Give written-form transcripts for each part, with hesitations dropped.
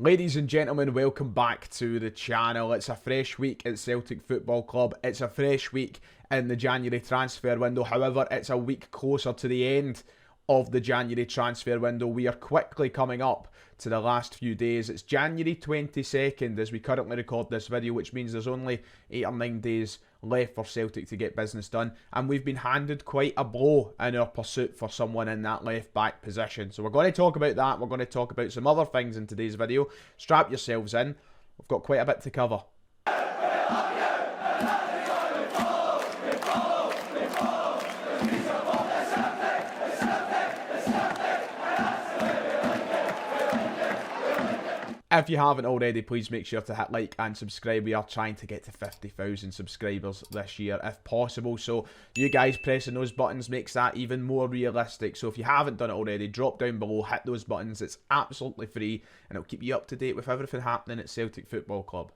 Ladies and gentlemen, welcome back to the channel. It's a fresh week at Celtic Football Club. It's a fresh week in the January transfer window. However, it's a week closer to the end of the January transfer window. We are quickly coming up to the last few days. It's January 22nd as we currently record this video, which means there's only 8 or 9 days left for Celtic to get business done, and we've been handed quite a blow in our pursuit for someone in that left back position. So we're going to talk about that. We're going to talk about some other things in today's video. Strap yourselves in. We've got quite a bit to cover. If you haven't already, please make sure to hit like and subscribe. We are trying to get to 50,000 subscribers this year, if possible. So you guys pressing those buttons makes that even more realistic. So if you haven't done it already, drop down below, hit those buttons. It's absolutely free, and it'll keep you up to date with everything happening at Celtic Football Club.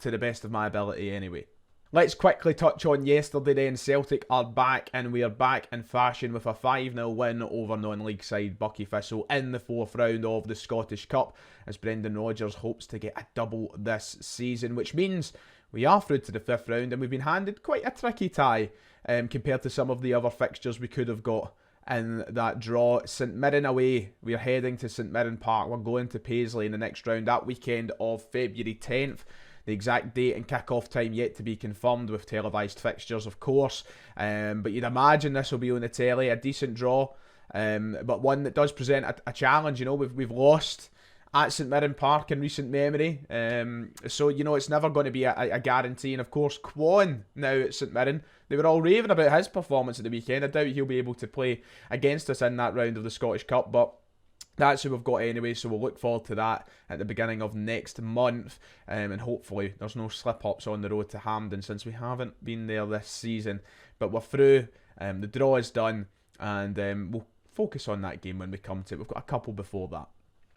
To the best of my ability, anyway. Let's quickly touch on yesterday then. Celtic are back, and we are back in fashion with a 5-0 win over non-league side Buckie Thistle in the 4th round of the Scottish Cup, as Brendan Rodgers hopes to get a double this season, which means we are through to the 5th round, and we've been handed quite a tricky tie compared to some of the other fixtures we could have got in that draw. St Mirren away, we're heading to St Mirren Park. We're going to Paisley in the next round, that weekend of February 10th. The exact date and kick-off time yet to be confirmed with televised fixtures, of course. But you'd imagine this will be on the telly. A decent draw, but one that does present a challenge. You know, we've lost at St Mirren Park in recent memory. So, you know, it's never going to be a guarantee. And, of course, Kwon now at St Mirren. They were all raving about his performance at the weekend. I doubt he'll be able to play against us in that round of the Scottish Cup, but that's who we've got anyway, so we'll look forward to that at the beginning of next month. And hopefully there's no slip-ups on the road to Hampden, since we haven't been there this season. But we're through, the draw is done, and we'll focus on that game when we come to it. We've got a couple before that.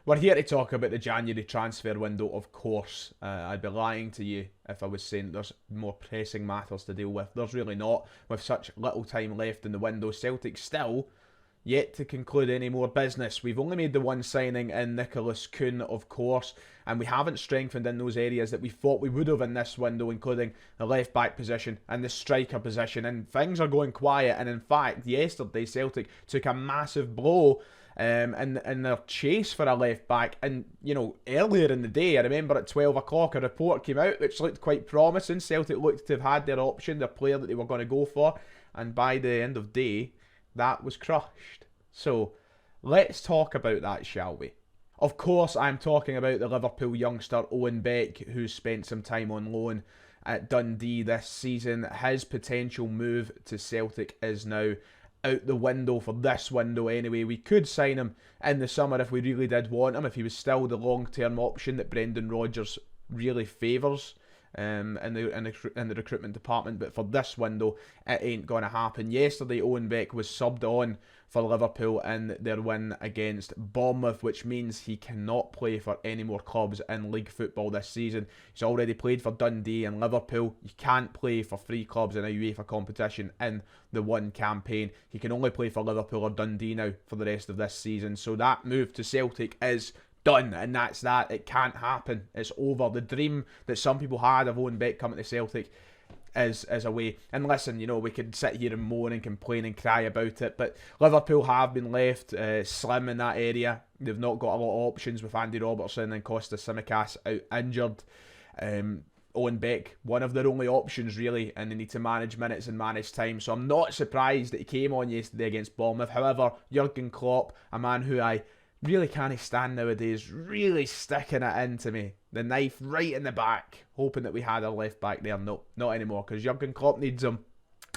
We're here to talk about the January transfer window, of course. I'd be lying to you if I was saying there's more pressing matters to deal with. There's really not. With such little time left in the window, Celtic still yet to conclude any more business. We've only made the one signing in Nicholas Kuhn, of course, and we haven't strengthened in those areas that we thought we would have in this window, including the left-back position and the striker position, and things are going quiet. And in fact, yesterday Celtic took a massive blow in their chase for a left-back. And, you know, earlier in the day, I remember at 12 o'clock, a report came out which looked quite promising. Celtic looked to have had their option, their player that they were going to go for, and by the end of day, that was crushed. So let's talk about that, shall we? Of course, I'm talking about the Liverpool youngster Owen Beck, who's spent some time on loan at Dundee this season. His potential move to Celtic is now out the window for this window anyway. We could sign him in the summer if we really did want him, if he was still the long-term option that Brendan Rodgers really favours in the recruitment department, but for this window it ain't gonna happen. Yesterday Owen Beck was subbed on for Liverpool in their win against Bournemouth, which means he cannot play for any more clubs in league football this season. He's already played for Dundee and Liverpool. You can't play for 3 clubs in a UEFA competition in the one campaign. He can only play for Liverpool or Dundee now for the rest of this season, so that move to Celtic is done, and that's that. It can't happen. It's over. The dream that some people had of Owen Beck coming to Celtic is away. And listen, you know, we could sit here and moan and complain and cry about it, but Liverpool have been left slim in that area. They've not got a lot of options with Andy Robertson and Kostas Tsimikas out injured. Owen Beck, one of their only options really, and they need to manage minutes and manage time. So I'm not surprised that he came on yesterday against Bournemouth. However, Jurgen Klopp, a man who I really can't stand nowadays, really sticking it into me. The knife right in the back, hoping that we had a left back there. No, not anymore, because Jurgen Klopp needs him.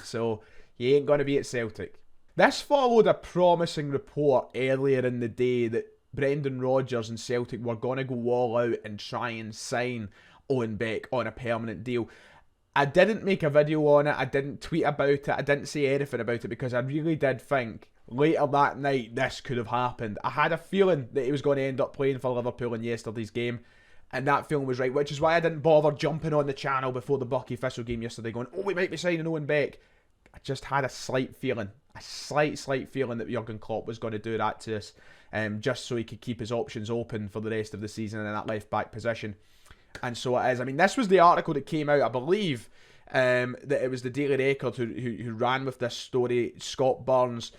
So he ain't going to be at Celtic. This followed a promising report earlier in the day that Brendan Rodgers and Celtic were going to go all out and try and sign Owen Beck on a permanent deal. I didn't make a video on it, I didn't tweet about it, I didn't say anything about it, because I really did think later that night this could have happened. I had a feeling that he was going to end up playing for Liverpool in yesterday's game, and that feeling was right, which is why I didn't bother jumping on the channel before the Buckie Thistle game yesterday going, oh, we might be signing Owen Beck. I just had a slight feeling, a slight feeling that Jurgen Klopp was going to do that to us. just so he could keep his options open for the rest of the season in that left back position. And so it is. I mean, this was the article that came out, I believe, that it was the Daily Record who ran with this story. Scott Burns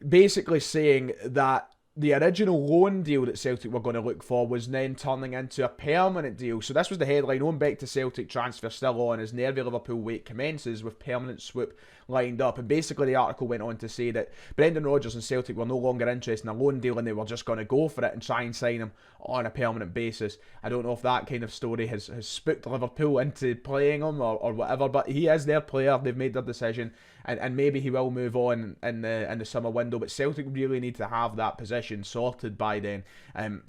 basically saying that the original loan deal that Celtic were going to look for was then turning into a permanent deal. So this was the headline: Owen Beck to Celtic transfer still on as nervy Liverpool wait commences with permanent swoop lined up. And basically the article went on to say that Brendan Rodgers and Celtic were no longer interested in a loan deal and they were just going to go for it and try and sign him on a permanent basis. I don't know if that kind of story has spooked Liverpool into playing him or whatever, but he is their player. They've made their decision, and maybe he will move on in the summer window, but Celtic really need to have that position sorted by then.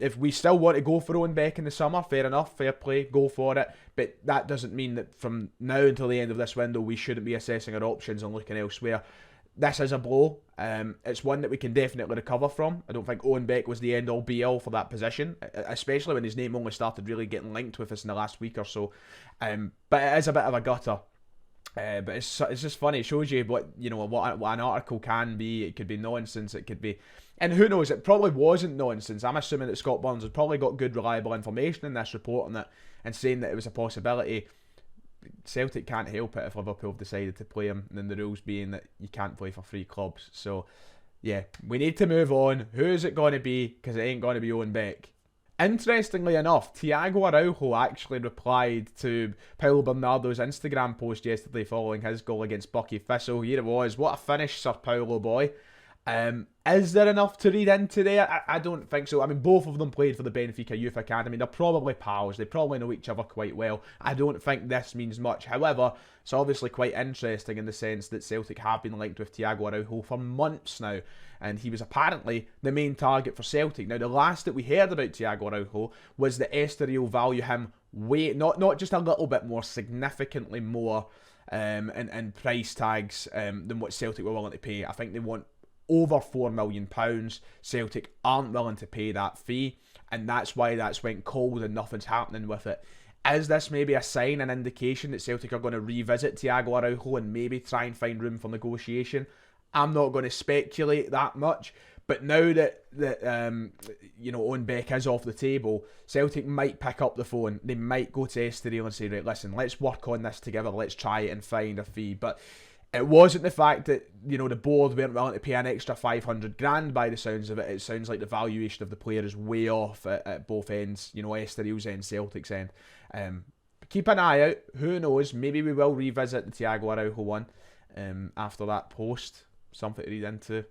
If we still want to go for Owen Beck in the summer, fair enough, fair play, go for it, but that doesn't mean that from now until the end of this window we shouldn't be assessing our options and looking elsewhere. This is a blow. It's one that we can definitely recover from. I don't think Owen Beck was the end-all be-all for that position, especially when his name only started really getting linked with us in the last week or so. But it is a bit of a gutter. But it's just funny. It shows you what an article can be. It could be nonsense. It could be, and who knows? It probably wasn't nonsense. I'm assuming that Scott Burns has probably got good, reliable information in this report on it and saying that it was a possibility. Celtic can't help it if Liverpool have decided to play him, and then the rules being that you can't play for free clubs. So yeah, we need to move on. Who is it going to be? Because it ain't going to be Owen Beck. Interestingly enough, Thiago Araujo actually replied to Paulo Bernardo's Instagram post yesterday following his goal against Bucky Thistle. Here it was. What a finish, Sir Paulo boy. Is there enough to read into there? I don't think so. I mean, both of them played for the Benfica Youth Academy. They're probably pals. They probably know each other quite well. I don't think this means much. However, it's obviously quite interesting in the sense that Celtic have been linked with Thiago Araujo for months now, and he was apparently the main target for Celtic. Now, the last that we heard about Thiago Araujo was that Estoril value him way, not just a little bit more, significantly more in price tags than what Celtic were willing to pay. I think they want over £4 million. Celtic aren't willing to pay that fee, and that's why that's went cold and nothing's happening with it. Is this maybe a sign, an indication that Celtic are going to revisit Thiago Araujo and maybe try and find room for negotiation? I'm not going to speculate that much, but now that Owen Beck is off the table, Celtic might pick up the phone. They might go to Estoril and say, right, listen, let's work on this together. Let's try it and find a fee. But it wasn't the fact that, the board weren't willing to pay an extra 500 grand by the sounds of it. It sounds like the valuation of the player is way off at both ends, Estoril's end, Celtic's end. Keep an eye out. Who knows? Maybe we will revisit the Thiago Araujo one after that post. Something to read into.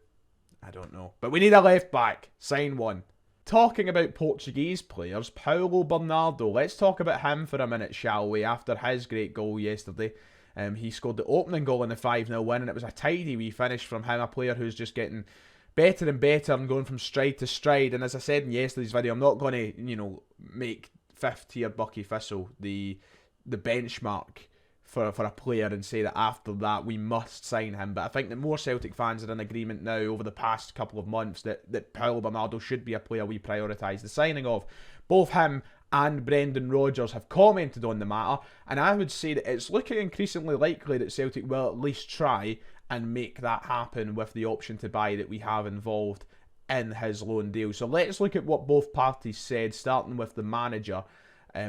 I don't know. But we need a left back. Sign one. Talking about Portuguese players, Paulo Bernardo. Let's talk about him for a minute, shall we? After his great goal yesterday. He scored the opening goal in the 5-0 win, and it was a tidy wee finish from him, a player who's just getting better and better and going from stride to stride. And as I said in yesterday's video, I'm not going to, make 5th tier Bucky Thistle the benchmark for a player and say that after that we must sign him. But I think that more Celtic fans are in agreement now over the past couple of months that Paulo Bernardo should be a player we prioritise the signing of. Both him and Brendan Rodgers have commented on the matter, and I would say that it's looking increasingly likely that Celtic will at least try and make that happen with the option to buy that we have involved in his loan deal. So let's look at what both parties said, starting with the manager,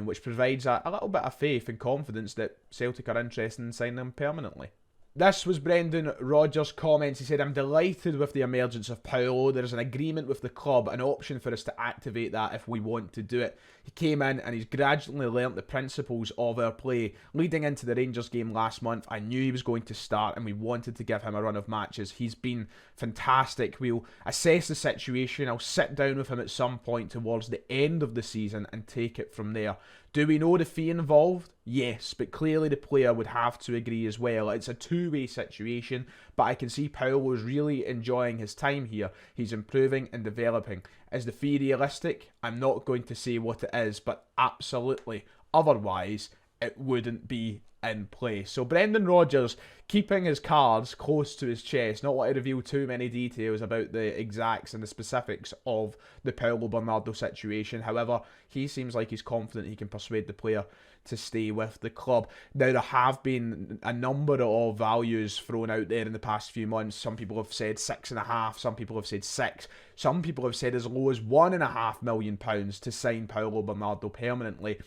which provides a little bit of faith and confidence that Celtic are interested in signing him permanently. This was Brendan Rodgers' comments. He said, I'm delighted with the emergence of Paulo. There is an agreement with the club, an option for us to activate that if we want to do it. He came in and he's gradually learnt the principles of our play. Leading into the Rangers game last month, I knew he was going to start and we wanted to give him a run of matches. He's been fantastic. We'll assess the situation. I'll sit down with him at some point towards the end of the season and take it from there. Do we know the fee involved? Yes, but clearly the player would have to agree as well. It's a two-way situation, but I can see Paulo is really enjoying his time here. He's improving and developing. Is the fee realistic? I'm not going to say what it is, but absolutely. Otherwise, it wouldn't be in play. So Brendan Rodgers keeping his cards close to his chest, not want to reveal too many details about the exacts and the specifics of the Paulo Bernardo situation. However, he seems like he's confident he can persuade the player to stay with the club. Now, there have been a number of values thrown out there in the past few months. Some people have said 6.5, some people have said 6, some people have said as low as £1.5 million to sign Paulo Bernardo permanently.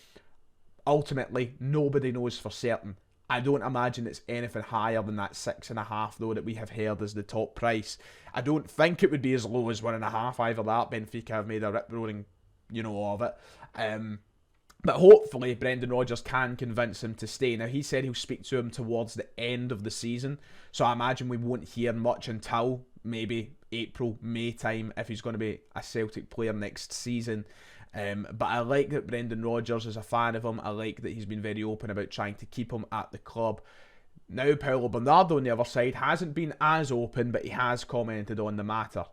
Ultimately, nobody knows for certain. I don't imagine it's anything higher than that 6.5 though that we have heard as the top price. I don't think it would be as low as 1.5 either. That Benfica have made a rip-roaring, of it. But hopefully Brendan Rodgers can convince him to stay. Now, he said he'll speak to him towards the end of the season, so I imagine we won't hear much until maybe April, May time if he's going to be a Celtic player next season. But I like that Brendan Rodgers is a fan of him. I like that he's been very open about trying to keep him at the club. Now, Paulo Bernardo on the other side hasn't been as open, but he has commented on the matter.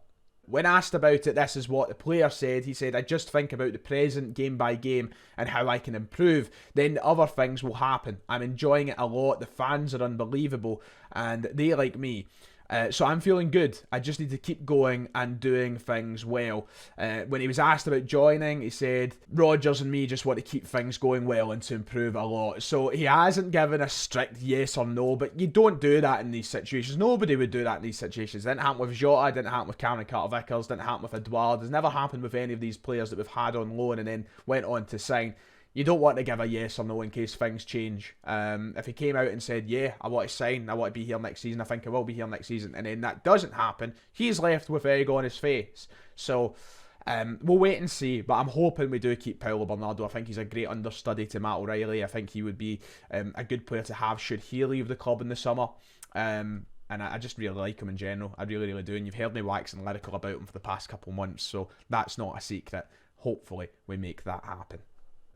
When asked about it, this is what the player said. He said, "I just think about the present game by game and how I can improve. Then other things will happen. I'm enjoying it a lot. The fans are unbelievable and they like me. So I'm feeling good. I just need to keep going and doing things well." When he was asked about joining, he said, "Rodgers and me just want to keep things going well and to improve a lot." So he hasn't given a strict yes or no, but you don't do that in these situations. Nobody would do that in these situations. It didn't happen with Jota, didn't happen with Cameron Carter-Vickers, didn't happen with Edouard. It's never happened with any of these players that we've had on loan and then went on to sign. You don't want to give a yes or no in case things change. If he came out and said, "Yeah, I want to sign, I want to be here next season, I think I will be here next season," and then that doesn't happen, he's left with egg on his face. So we'll wait and see, but I'm hoping we do keep Paulo Bernardo. I think he's a great understudy to Matt O'Reilly. I think he would be a good player to have should he leave the club in the summer. And I just really like him in general. I really, really do. And you've heard me waxing lyrical about him for the past couple months, so that's not a secret. Hopefully we make that happen.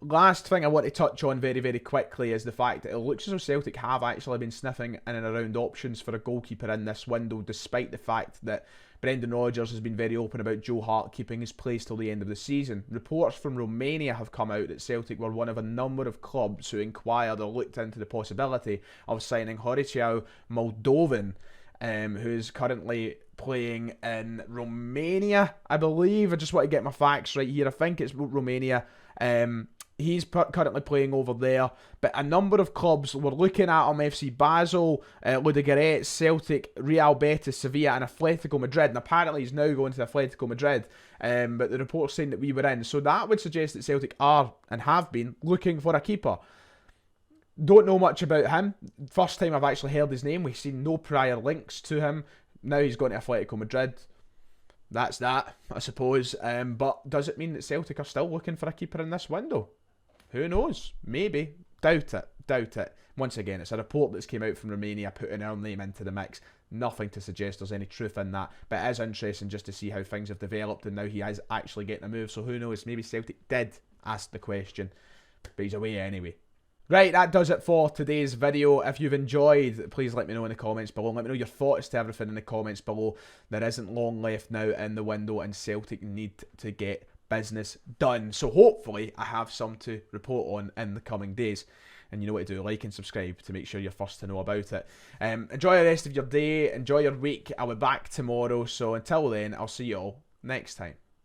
Last thing I want to touch on very, very quickly is the fact that it looks as though Celtic have actually been sniffing in and around options for a goalkeeper in this window, despite the fact that Brendan Rodgers has been very open about Joe Hart keeping his place till the end of the season. Reports from Romania have come out that Celtic were one of a number of clubs who inquired or looked into the possibility of signing Horacio Moldovan, who is currently playing in Romania, I believe. I just want to get my facts right here. I think it's Romania. He's currently playing over there, but a number of clubs were looking at him: FC Basel, Ludogorets, Celtic, Real Betis, Sevilla and Atletico Madrid, and apparently he's now going to Atletico Madrid, but the report's saying that we were in, so that would suggest that Celtic are, and have been, looking for a keeper. Don't know much about him. First time I've actually heard his name. We've seen no prior links to him. Now he's going to Atletico Madrid. That's that, I suppose. But does it mean that Celtic are still looking for a keeper in this window? Who knows? Maybe. Doubt it. Doubt it. Once again, it's a report that's came out from Romania putting our name into the mix. Nothing to suggest there's any truth in that. But it is interesting just to see how things have developed, and now he is actually getting a move. So who knows? Maybe Celtic did ask the question. But he's away anyway. Right, that does it for today's video. If you've enjoyed, please let me know in the comments below. Let me know your thoughts to everything in the comments below. There isn't long left now in the window, and Celtic need to get business done. So hopefully I have some to report on in the coming days. And you know what to do, like and subscribe to make sure you're first to know about it. Enjoy the rest of your day, enjoy your week. I'll be back tomorrow, so until then, I'll see you all next time.